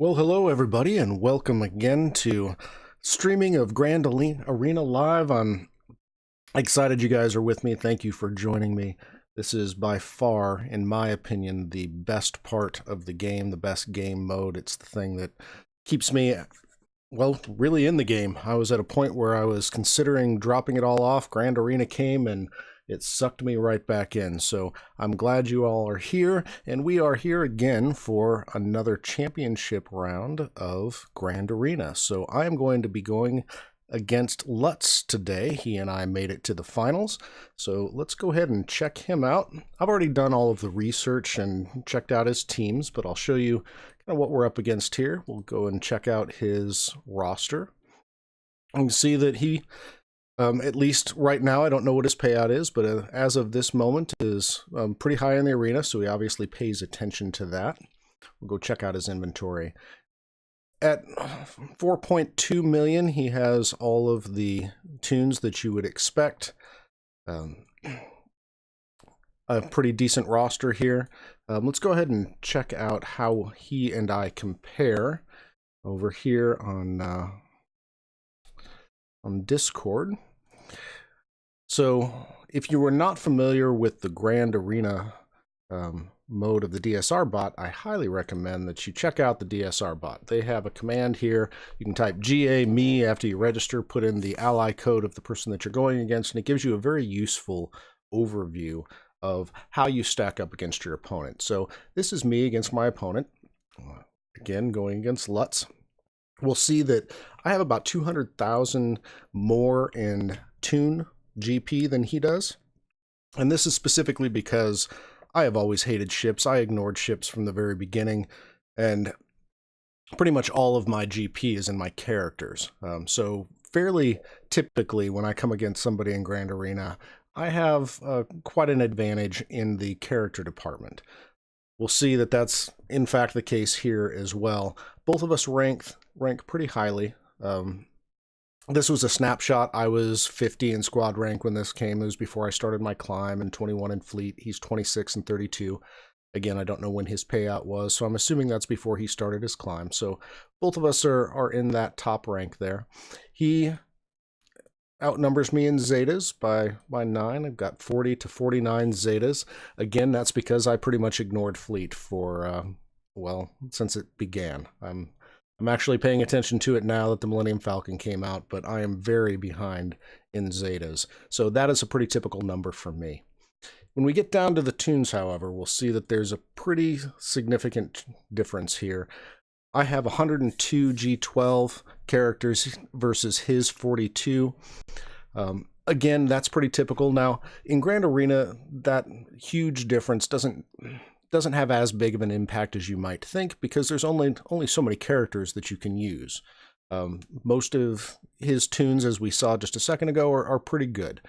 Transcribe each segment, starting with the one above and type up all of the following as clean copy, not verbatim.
Well, hello everybody, and welcome again to streaming of Arena Live. I'm excited you guys are with me. Thank you for joining me. This is by far, in my opinion, the best part of the game, the best game mode. It's the thing that keeps me, well, really in the game. I was at a point where I was considering dropping it all off. Grand Arena came and it sucked me right back in. So I'm glad you all are here, and we are here again for another championship round of Grand Arena. So I am going to be going against Luzzt today. He and I made it to the finals. So let's go ahead and check him out. I've already done all of the research and checked out his teams, but I'll show you kind of what we're up against here. We'll go and check out his roster. You can see that he at least right now, I don't know what his payout is, but as of this moment is pretty high in the arena, so he obviously pays attention to that. We'll go check out his inventory. At 4.2 million, he has all of the tunes that you would expect. A pretty decent roster here. Let's go ahead and check out how he and I compare over here on Discord. So if you were not familiar with the Grand Arena mode of the DSR bot, I highly recommend that you check out the DSR bot. They have a command here. You can type GA me after you register, put in the ally code of the person that you're going against, and it gives you a very useful overview of how you stack up against your opponent. So this is me against my opponent. Again, going against Lutz. We'll see that I have about 200,000 more in tune GP than he does. And this is specifically because I have always hated ships. I ignored ships from the very beginning, and pretty much all of my GP is in my characters. So fairly typically when I come against somebody in Grand Arena, I have quite an advantage in the character department. We'll see that that's in fact the case here as well. Both of us rank pretty highly. This was a snapshot. I was 50 in squad rank when this came. It was before I started my climb, and 21 in fleet. He's 26 and 32. Again, I don't know when his payout was, so I'm assuming that's before he started his climb. So both of us are in that top rank there. He outnumbers me in Zetas by 9. I've got 40 to 49 Zetas. Again, that's because I pretty much ignored fleet for, well, since it began. I'm actually paying attention to it now that the Millennium Falcon came out, but I am very behind in Zetas. So that is a pretty typical number for me. When we get down to the tunes, however, we'll see that there's a pretty significant difference here. I have 102 G12 characters versus his 42. Again, that's pretty typical. Now, in Grand Arena, that huge difference doesn't have as big of an impact as you might think, because there's only so many characters that you can use. Most of his tunes, as we saw just a second ago, are pretty good.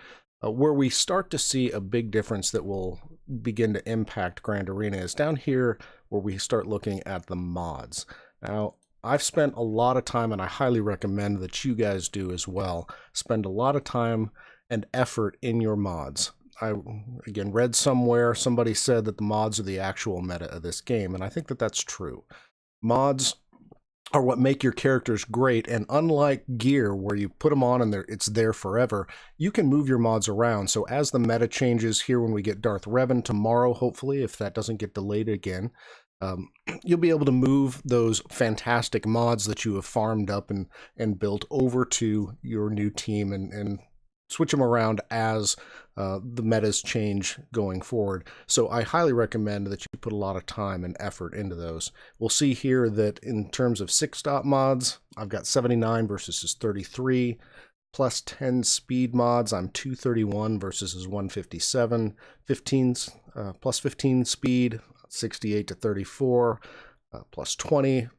Where we start to see a big difference that will begin to impact Grand Arena is down here where we start looking at the mods. Now, I've spent a lot of time, and I highly recommend that you guys do as well, spend a lot of time and effort in your mods. I, again, read somewhere, somebody said that the mods are the actual meta of this game, and I think that that's true. Mods are what make your characters great, and unlike gear, where you put them on and it's there forever, you can move your mods around. So as the meta changes here, when we get Darth Revan tomorrow, hopefully, if that doesn't get delayed again, you'll be able to move those fantastic mods that you have farmed up and built over to your new team and switch them around as the metas change going forward. So I highly recommend that you put a lot of time and effort into those. We'll see here that in terms of 6-stop mods, I've got 79 versus his 33. Plus 10 speed mods, I'm 231 versus his 157. Plus 15 speed, 68 to 34. Plus 20.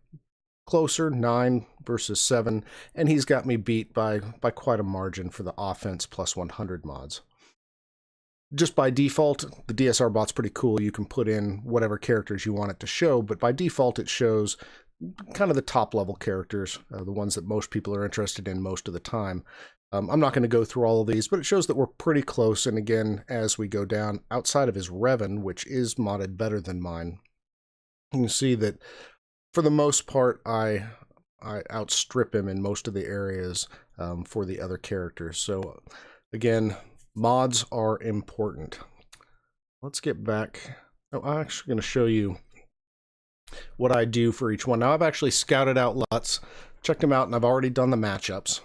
Closer, 9 versus 7, and he's got me beat by quite a margin for the offense plus 100 mods. Just by default, the DSR bot's pretty cool. You can put in whatever characters you want it to show, but by default it shows kind of the top level characters, the ones that most people are interested in most of the time. I'm not going to go through all of these, but it shows that we're pretty close, and again, as we go down, outside of his Revan, which is modded better than mine, you can see that for the most part, I outstrip him in most of the areas for the other characters. So again, mods are important. Let's get back. Oh, I'm actually going to show you what I do for each one. Now I've actually scouted out Luzzt, checked them out, and I've already done the matchups.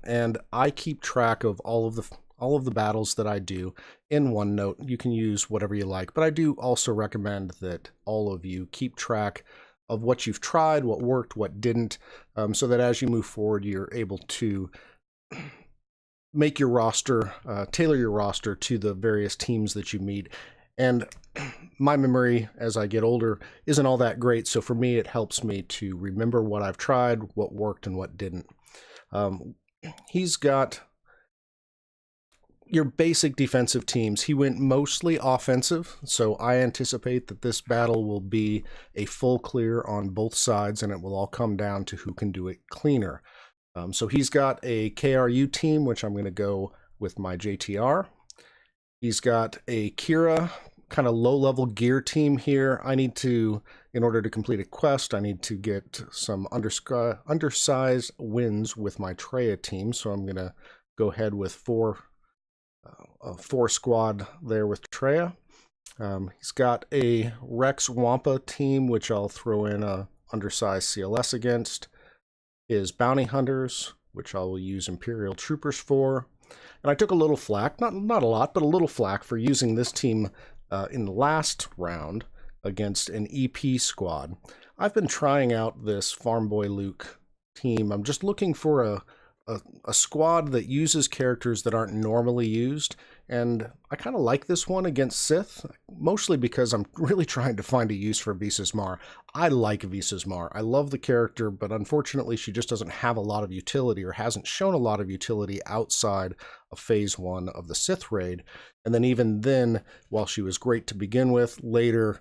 And I keep track of all of the battles that I do in OneNote. You can use whatever you like, but I do also recommend that all of you keep track of what you've tried, what worked, what didn't, so that as you move forward, you're able to make your roster, tailor your roster to the various teams that you meet. And my memory as I get older isn't all that great, so for me it helps me to remember what I've tried, what worked and what didn't. He's got your basic defensive teams. He went mostly offensive, so I anticipate that this battle will be a full clear on both sides, and it will all come down to who can do it cleaner. So he's got a KRU team, which I'm going to go with my JTR. He's got a Kira, kind of low-level gear team here. I need to, in order to complete a quest, I need to get some undersized wins with my Treya team, so I'm going to go ahead with a 4-squad there with Treya. He's got a Rex Wampa team, which I'll throw in a undersized CLS against. His Bounty Hunters, which I will use Imperial Troopers for. And I took a little flack, not a lot, but a little flack for using this team in the last round against an EP squad. I've been trying out this Farm Boy Luke team. I'm just looking for a squad that uses characters that aren't normally used, and I kind of like this one against Sith, mostly because I'm really trying to find a use for Visas Mar. I like Visas Mar. I love the character, but unfortunately she just doesn't have a lot of utility, or hasn't shown a lot of utility outside of Phase 1 of the Sith raid. And then even then, while she was great to begin with, later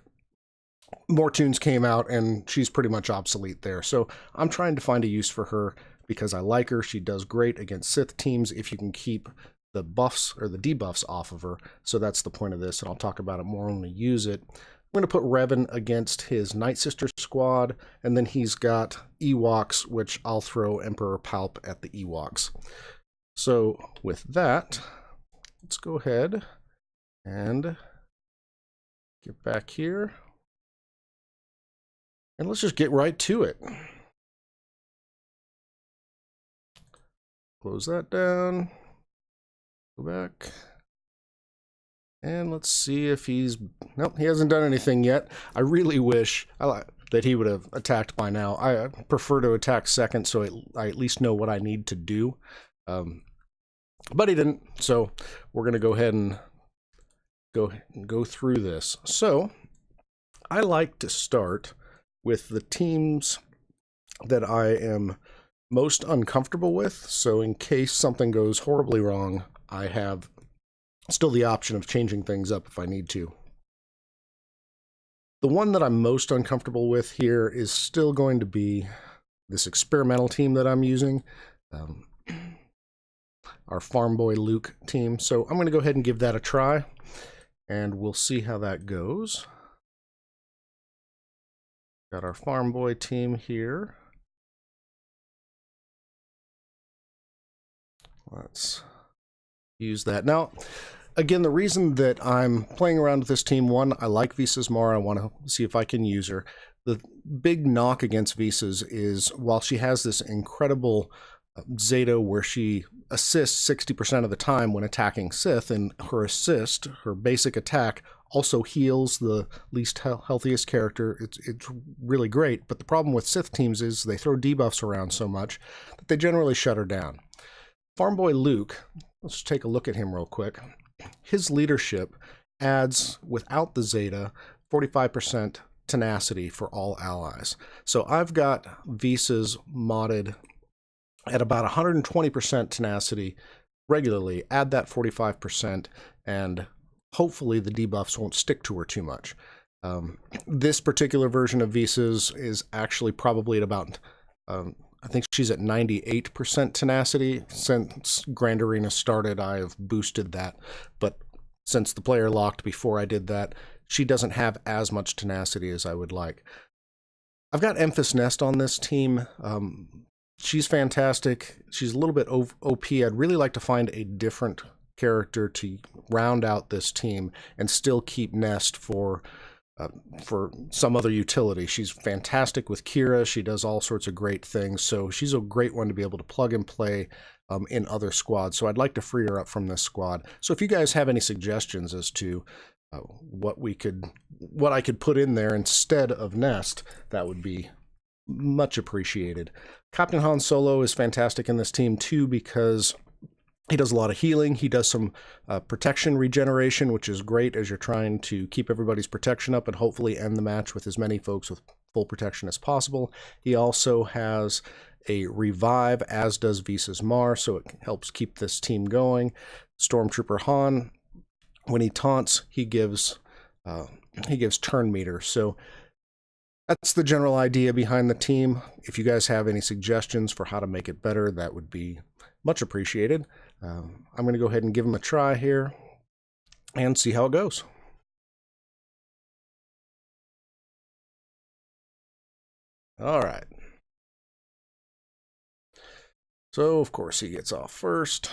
more tunes came out and she's pretty much obsolete there. So I'm trying to find a use for her because I like her. She does great against Sith teams if you can keep the buffs or the debuffs off of her. So that's the point of this, and I'll talk about it more when we use it. I'm going to put Revan against his Night Sister squad, and then he's got Ewoks, which I'll throw Emperor Palp at the Ewoks. So with that, let's go ahead and get back here. And let's just get right to it. Close that down. Go back. And let's see if he's... Nope, he hasn't done anything yet. I really wish that he would have attacked by now. I prefer to attack second, so I at least know what I need to do. But he didn't, so we're going to go ahead and go through this. So I like to start with the teams that I am most uncomfortable with, so in case something goes horribly wrong, I have still the option of changing things up if I need to. The one that I'm most uncomfortable with here is still going to be this experimental team that I'm using, our Farm Boy Luke team. So I'm going to go ahead and give that a try, and we'll see how that goes. Got our Farm Boy team here. Let's use that. Now, again, the reason that I'm playing around with this team, one, I like Visas Mar. I want to see if I can use her. The big knock against Visas is while she has this incredible Zeta where she assists 60% of the time when attacking Sith, and her assist, her basic attack, also heals the least healthiest character. It's really great, but the problem with Sith teams is they throw debuffs around so much that they generally shut her down. Farm Boy Luke, let's take a look at him real quick. His leadership adds, without the Zeta, 45% tenacity for all allies. So I've got Visas modded at about 120% tenacity regularly. Add that 45%, and hopefully the debuffs won't stick to her too much. This particular version of Visas is actually probably at about... I think she's at 98% tenacity. Since Grand Arena started, I have boosted that. But since the player locked before I did that, she doesn't have as much tenacity as I would like. I've got Emphas Nest on this team. She's fantastic. She's a little bit OP. I'd really like to find a different character to round out this team and still keep Nest for some other utility. She's fantastic with Kira. She does all sorts of great things. So she's a great one to be able to plug and play in other squads. So I'd like to free her up from this squad. So if you guys have any suggestions as to what I could put in there instead of Nest, that would be much appreciated. Captain Han Solo is fantastic in this team too because he does a lot of healing. He does some protection regeneration, which is great as you're trying to keep everybody's protection up and hopefully end the match with as many folks with full protection as possible. He also has a revive, as does Visas Mar, so it helps keep this team going. Stormtrooper Han, when he taunts, he gives turn meter. So that's the general idea behind the team. If you guys have any suggestions for how to make it better, that would be much appreciated. I'm going to go ahead and give them a try here and see how it goes. All right. So, of course, he gets off first.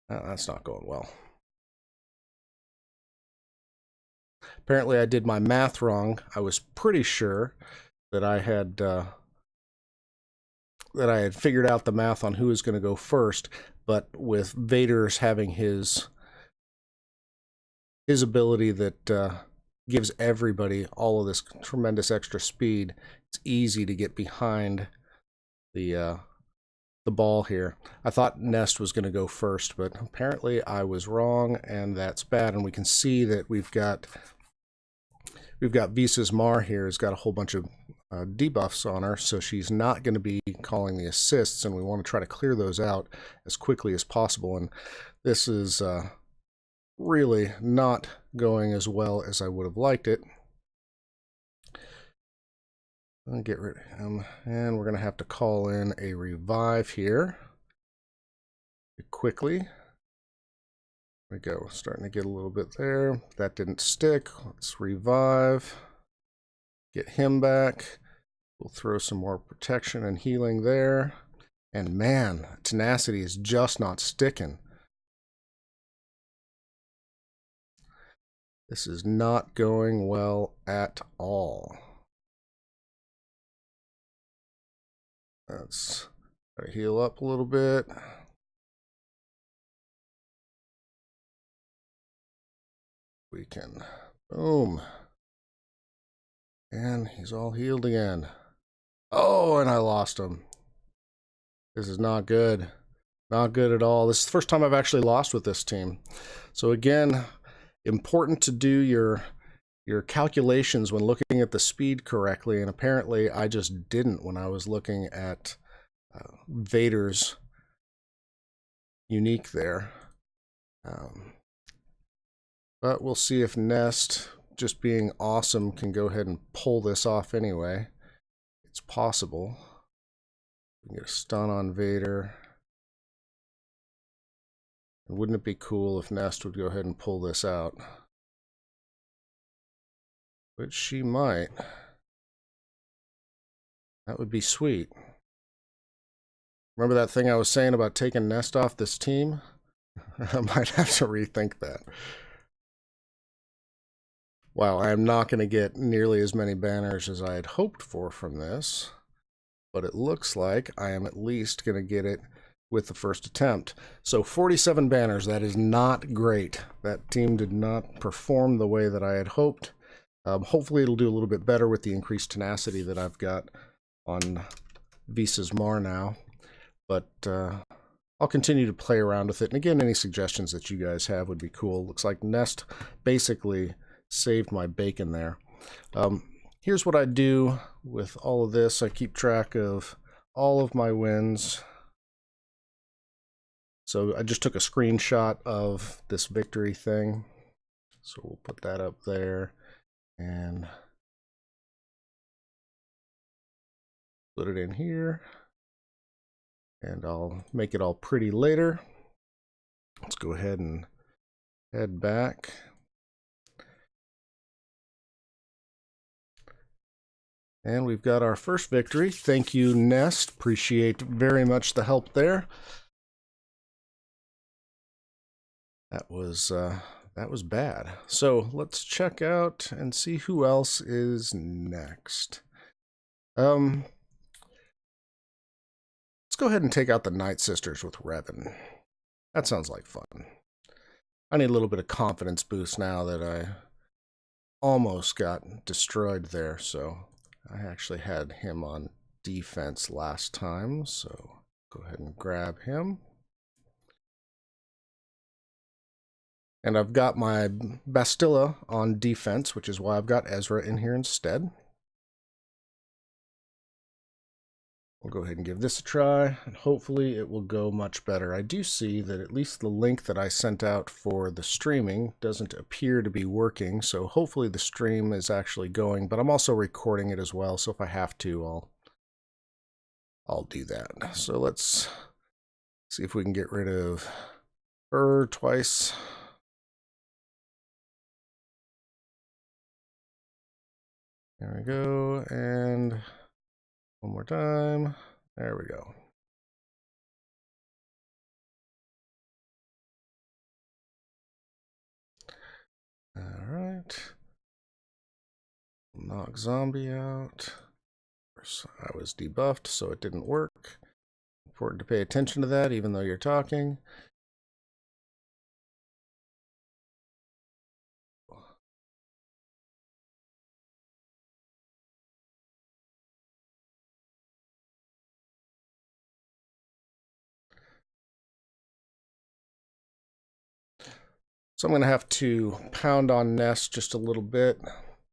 That's not going well. Apparently, I did my math wrong. I was pretty sure that I had figured out the math on who was going to go first, but with Vader's having his ability that gives everybody all of this tremendous extra speed, it's easy to get behind the ball here. I thought Nest was going to go first, but apparently I was wrong, and that's bad. And we can see that we've got Visas Mar here has got a whole bunch of debuffs on her, so she's not going to be calling the assists, and we want to try to clear those out as quickly as possible. And this is really not going as well as I would have liked it. I'll get rid of him, and we're going to have to call in a revive here quickly. There we go, starting to get a little bit there. That didn't stick. Let's revive, get him back. We'll throw some more protection and healing there. And man, tenacity is just not sticking. This is not going well at all. Let's try to heal up a little bit. We can, boom. And he's all healed again. Oh, and I lost him. This is not good. Not good at all. This is the first time I've actually lost with this team. So again, important to do your calculations when looking at the speed correctly, and apparently I just didn't when I was looking at Vader's unique there. But we'll see if Nest, just being awesome, can go ahead and pull this off anyway. It's possible. We can get a stun on Vader. Wouldn't it be cool if Nest would go ahead and pull this out? Which she might. That would be sweet. Remember that thing I was saying about taking Nest off this team? I might have to rethink that. Wow, I am not going to get nearly as many banners as I had hoped for from this, but it looks like I am at least going to get it with the first attempt. So 47 banners, that is not great. That team did not perform the way that I had hoped. Hopefully it'll do a little bit better with the increased tenacity that I've got on Visas Mar now, but I'll continue to play around with it. And again, any suggestions that you guys have would be cool. Looks like Nest basically saved my bacon there. Here's what I do with all of this. I keep track of all of my wins. So I just took a screenshot of this victory thing. So we'll put that up there and put it in here. And I'll make it all pretty later. Let's go ahead and head back. And we've got our first victory. Thank you, Nest. Appreciate very much the help there. That was bad. So let's check out and see who else is next. Let's go ahead and take out the Night Sisters with Revan. That sounds like fun. I need a little bit of confidence boost now that I almost got destroyed there. So I actually had him on defense last time. So go ahead and grab him. And I've got my Bastilla on defense, which is why I've got Ezra in here instead. We'll go ahead and give this a try, and hopefully it will go much better. I do see that at least the link that I sent out for the streaming doesn't appear to be working, so hopefully the stream is actually going, but I'm also recording it as well, so if I have to, I'll do that. So let's see if we can get rid of her twice. There we go, and one more time. There we go. All right. Knock zombie out. I was debuffed, so it didn't work. Important to pay attention to that, even though you're talking. So I'm going to have to pound on Nest just a little bit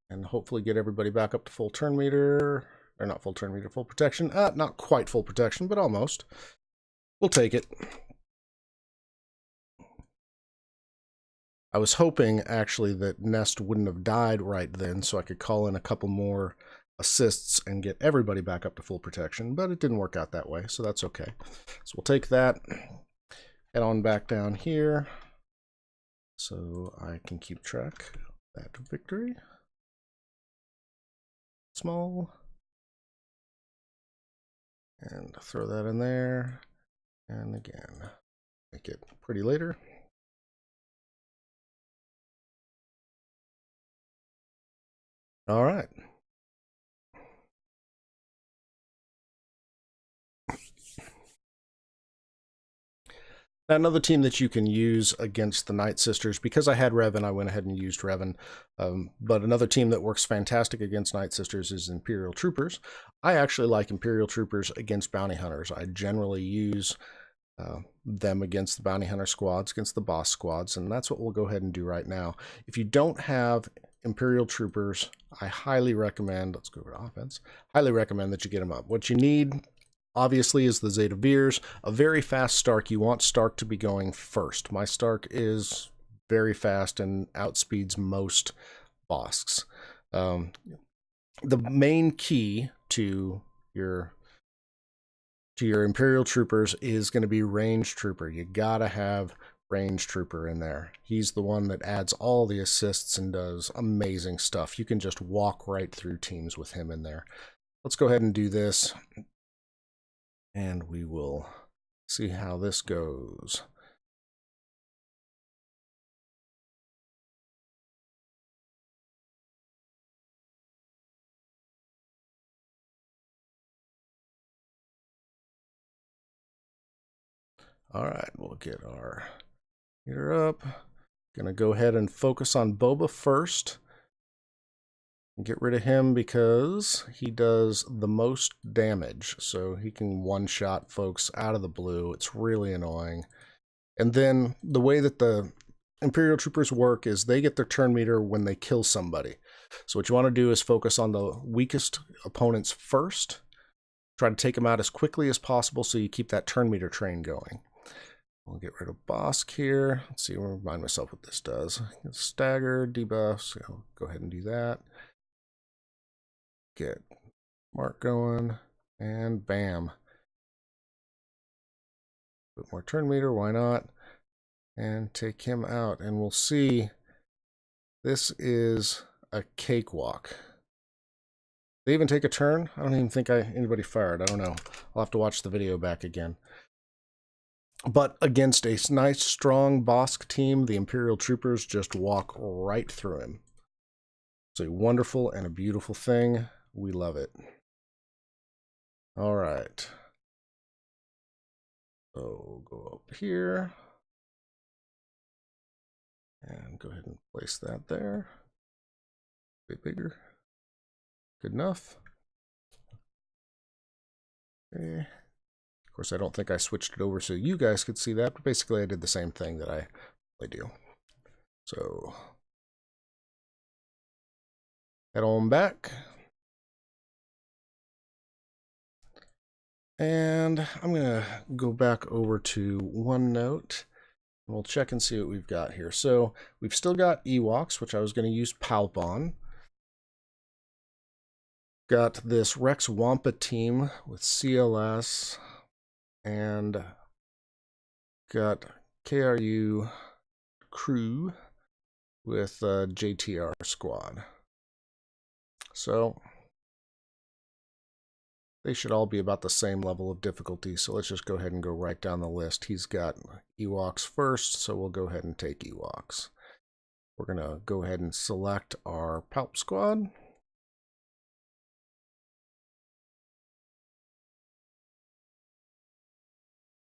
and hopefully get everybody back up to full turn meter. Or not full turn meter, full protection. Not quite full protection, but almost. We'll take it. I was hoping, actually, that Nest wouldn't have died right then, so I could call in a couple more assists and get everybody back up to full protection, but it didn't work out that way, so that's okay. So we'll take that, head on back down here, so I can keep track of that victory. Small. And throw that in there, and again, make it pretty later. All right. Now, another team that you can use against the Night Sisters, because I had Revan, I went ahead and used Revan. But another team that works fantastic against Night Sisters is Imperial Troopers. I actually like Imperial Troopers against Bounty Hunters. I generally use them against the Bounty Hunter squads, against the boss squads, and that's what we'll go ahead and do right now. If you don't have Imperial Troopers, I highly recommend, let's go over to offense, highly recommend that you get them up. What you need, obviously, is the Zeta Veers, a very fast Stark. You want Stark to be going first. My Stark is very fast and outspeeds most Bosks. The main key to your Imperial Troopers is going to be Range Trooper. You gotta have Range Trooper in there. He's the one that adds all the assists and does amazing stuff. You can just walk right through teams with him in there. Let's go ahead and do this, and we will see how this goes. All right, we'll get our meter up. Gonna go ahead and focus on Boba first. Get rid of him because he does the most damage. So he can one-shot folks out of the blue. It's really annoying. And then the way that the Imperial Troopers work is they get their turn meter when they kill somebody. So what you want to do is focus on the weakest opponents first. Try to take them out as quickly as possible so you keep that turn meter train going. We'll get rid of Bosk here. Let's see, I'll remind myself what this does. Stagger, debuff, so I'll go ahead and do that. Get Mark going, and bam. Put more turn meter, why not? And take him out, and we'll see. This is a cakewalk. They even take a turn? I don't even think anybody fired. I don't know. I'll have to watch the video back again. But against a nice, strong Bosk team, the Imperial Troopers just walk right through him. It's a wonderful and a beautiful thing. We love it. All right. So go up here. And go ahead and place that there. A bit bigger. Good enough. Okay. Of course, I don't think I switched it over so you guys could see that, but basically I did the same thing that I do. So, head on back. And I'm going to go back over to OneNote. And we'll check and see what we've got here. So, we've still got Ewoks, which I was going to use Palp on. Got this Rex Wampa team with CLS. And got KRU crew with JTR squad. So they should all be about the same level of difficulty. So let's just go ahead and go right down the list. He's got Ewoks first, so we'll go ahead and take Ewoks. We're going to go ahead and select our Palp squad.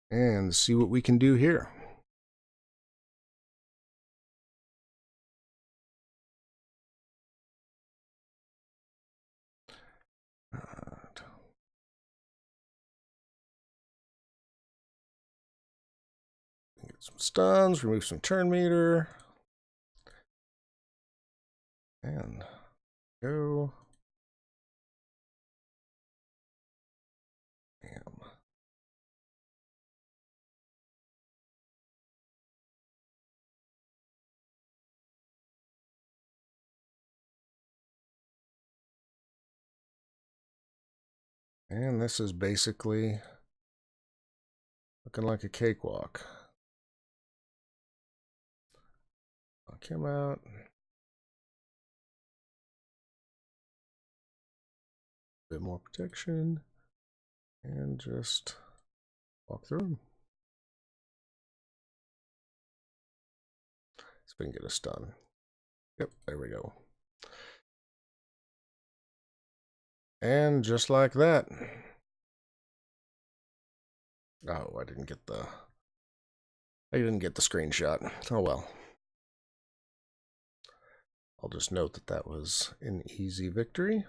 And see what we can do here. Get some stuns, remove some turn meter. And go. Bam. And this is basically looking like a cakewalk. Knock him out. A bit more protection. And just walk through them. See if we can get a stun. Yep, there we go. And just like that. Oh, I didn't get the screenshot. Oh well. I'll just note that that was an easy victory.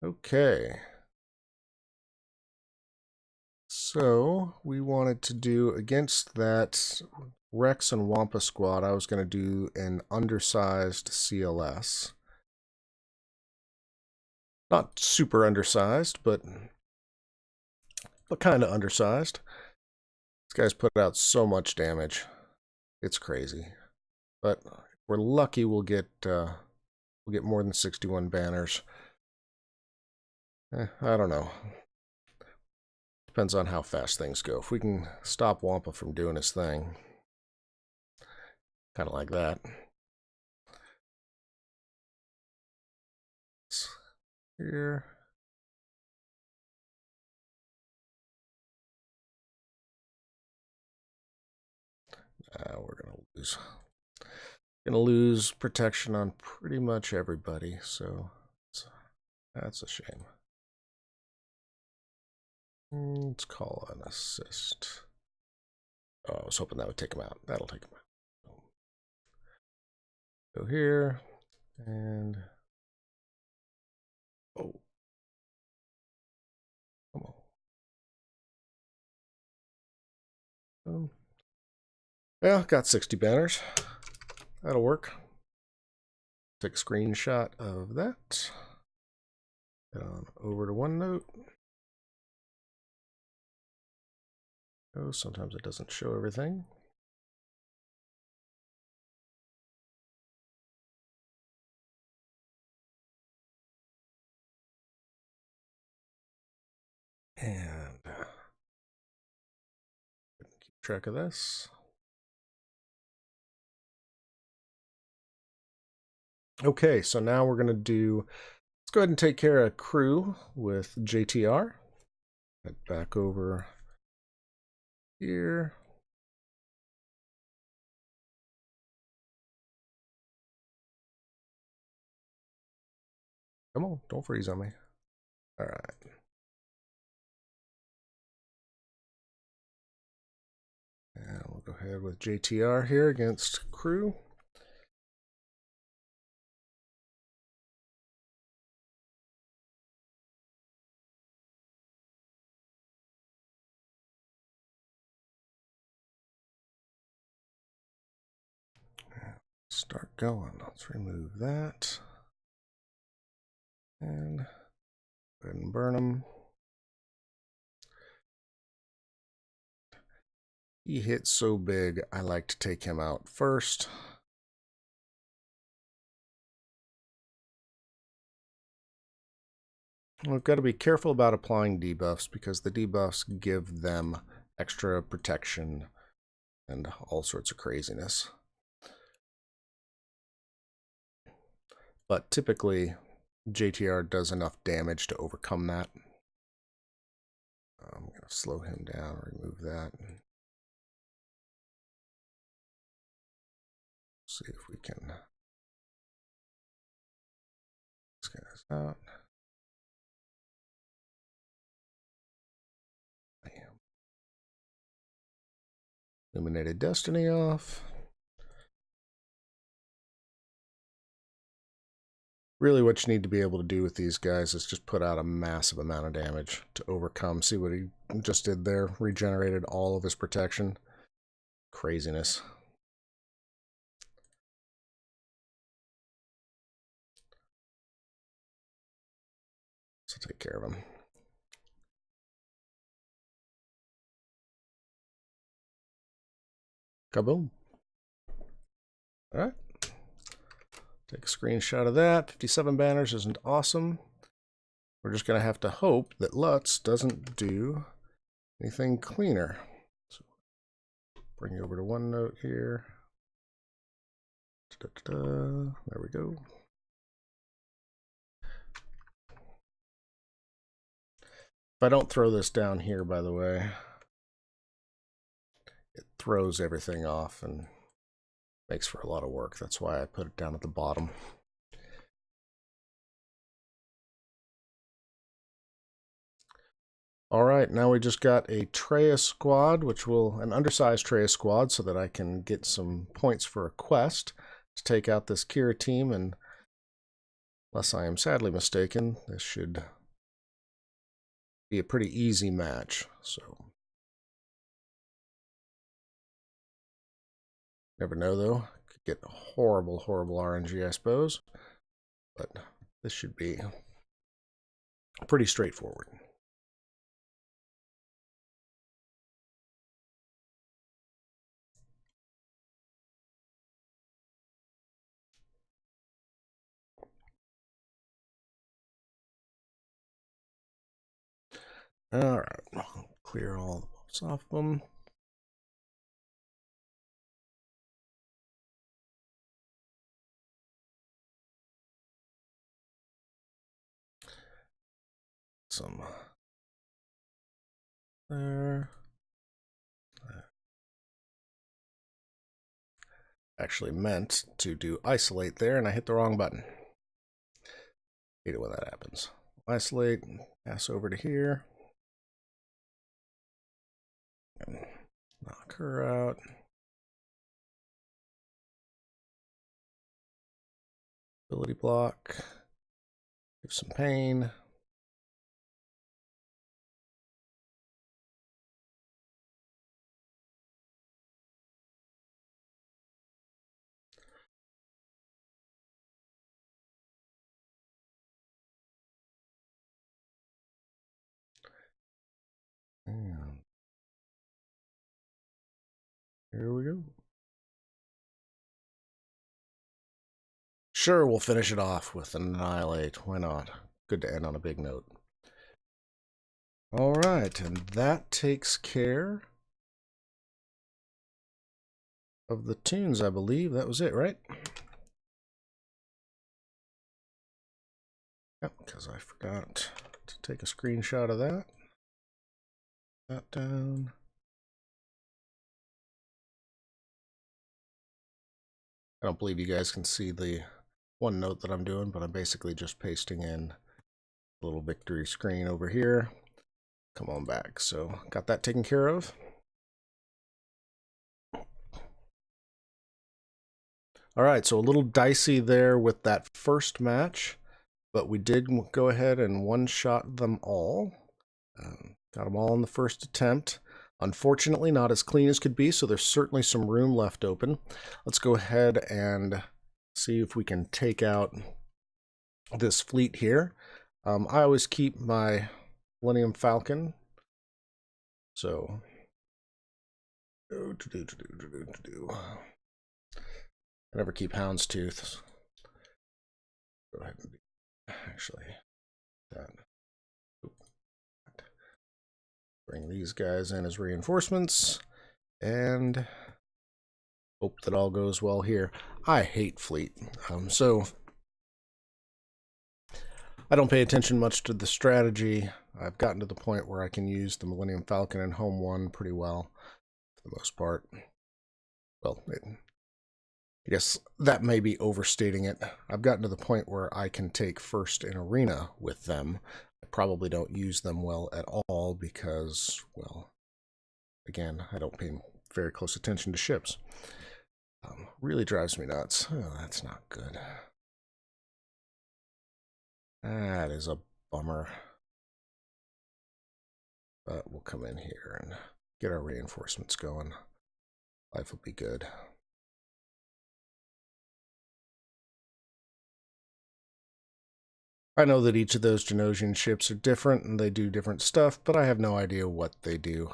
Okay. So we wanted to do against that Rex and Wampa squad, I was going to do an undersized CLS. Not super undersized, but kind of undersized. These guys put out so much damage. It's crazy. But if we're lucky, we'll get more than 61 banners. I don't know. Depends on how fast things go. If we can stop Wampa from doing his thing, kind of like that. Here. We're gonna lose protection on pretty much everybody, so that's a shame. Let's call an assist. Oh, I was hoping that would take him out. That'll take him out. Go here and oh, come on. Yeah, got 60 banners. That'll work. Take a screenshot of that. Head on over to OneNote. Oh, sometimes it doesn't show everything. And keep track of this. Okay, so now we're going to do, let's go ahead and take care of crew with JTR. Head back over here. Come on, don't freeze on me. All right. And we'll go ahead with JTR here against crew. Start going. Let's remove that. And go ahead and burn him. He hits so big, I like to take him out first. We've got to be careful about applying debuffs because the debuffs give them extra protection and all sorts of craziness. But typically, JTR does enough damage to overcome that. I'm going to slow him down, remove that. See if we can get this out. Bam. Illuminated Destiny off. Really what you need to be able to do with these guys is just put out a massive amount of damage to overcome. See what he just did there? Regenerated all of his protection. Craziness. So take care of him. Kaboom. All right. Take a screenshot of that. 57 banners isn't awesome. We're just going to have to hope that Luzzt doesn't do anything cleaner. So bring you over to OneNote here. There we go. If I don't throw this down here, by the way, it throws everything off and makes for a lot of work. That's why I put it down at the bottom. All right, now we just got a Treya squad, an undersized Treya squad, so that I can get some points for a quest to take out this Kira team. And unless I am sadly mistaken, this should be a pretty easy match. So never know though. Could get horrible RNG, I suppose. But this should be pretty straightforward. All right, I'll clear all the bolts off them. Some there. Actually meant to do isolate there, and I hit the wrong button. Hate it when that happens. Isolate, pass over to here. And knock her out. Ability block. Give some pain. And here we go. Sure, we'll finish it off with an Annihilate. Why not? Good to end on a big note. All right, and that takes care of the tunes, I believe. That was it, right? Yep, because I forgot to take a screenshot of that. That down. I don't believe you guys can see the OneNote that I'm doing, but I'm basically just pasting in a little victory screen over here. Come on back. So got that taken care of. All right, so a little dicey there with that first match, but we did go ahead and one-shot them all. Got them all in the first attempt. Unfortunately, not as clean as could be, so there's certainly some room left open. Let's go ahead and see if we can take out this fleet here. I always keep my Millennium Falcon. So, I never keep Houndstooth. Go ahead and actually that. Bring these guys in as reinforcements and hope that all goes well here. I hate fleet, so I don't pay attention much to the strategy. I've gotten to the point where I can use the Millennium Falcon in Home 1 pretty well, for the most part. Well, I guess that may be overstating it. I've gotten to the point where I can take first in Arena with them. I probably don't use them well at all because, well, again, I don't pay very close attention to ships. Really drives me nuts. Oh, that's not good. That is a bummer. But we'll come in here and get our reinforcements going. Life will be good. I know that each of those Genosian ships are different and they do different stuff, but I have no idea what they do.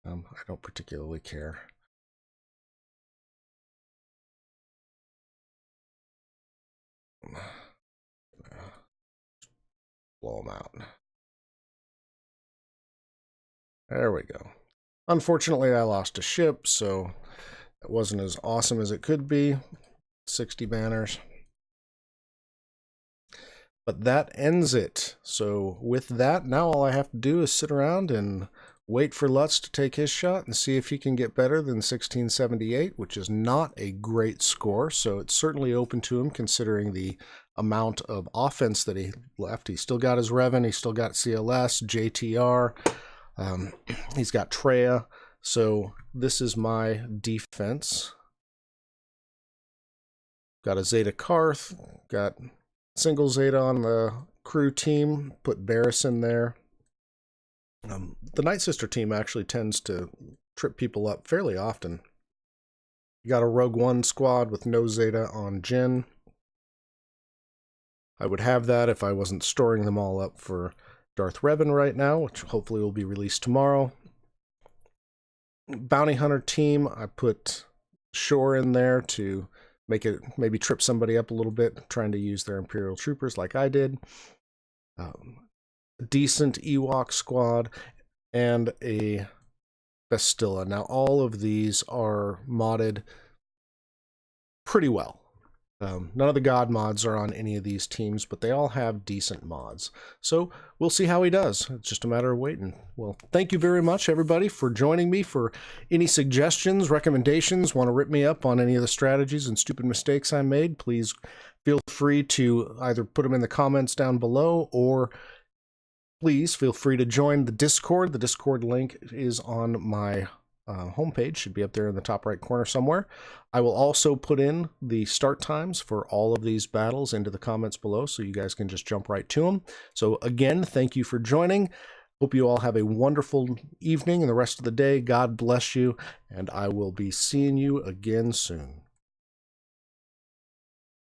I don't particularly care. Blow them out. There we go. Unfortunately, I lost a ship, so it wasn't as awesome as it could be. 60 banners. But that ends it. So with that, now all I have to do is sit around and wait for Luzzt to take his shot and see if he can get better than 1678, which is not a great score. So it's certainly open to him considering the amount of offense that he left. He's still got his Revan, he's still got CLS, JTR, he's got Treya. So this is my defense. Got a Zeta Karth, got single Zeta on the crew team, put Barris in there. The Night Sister team actually tends to trip people up fairly often. You got a Rogue One squad with no Zeta on Jin. I would have that if I wasn't storing them all up for Darth Revan right now, which hopefully will be released tomorrow. Bounty Hunter team, I put Shore in there to make it maybe trip somebody up a little bit, trying to use their Imperial Troopers like I did. Decent Ewok squad, and a Bastilla. Now, all of these are modded pretty well. None of the God mods are on any of these teams, but they all have decent mods. So we'll see how he does. It's just a matter of waiting. Well, thank you very much, everybody, for joining me. For any suggestions, recommendations, want to rip me up on any of the strategies and stupid mistakes I made, please feel free to either put them in the comments down below, or please feel free to join the Discord. The Discord link is on my homepage, should be up there in the top right corner somewhere. I will also put in the start times for all of these battles into the comments below, so you guys can just jump right to them. So again, thank you for joining. Hope you all have a wonderful evening and the rest of the day. God bless you, and I will be seeing you again soon.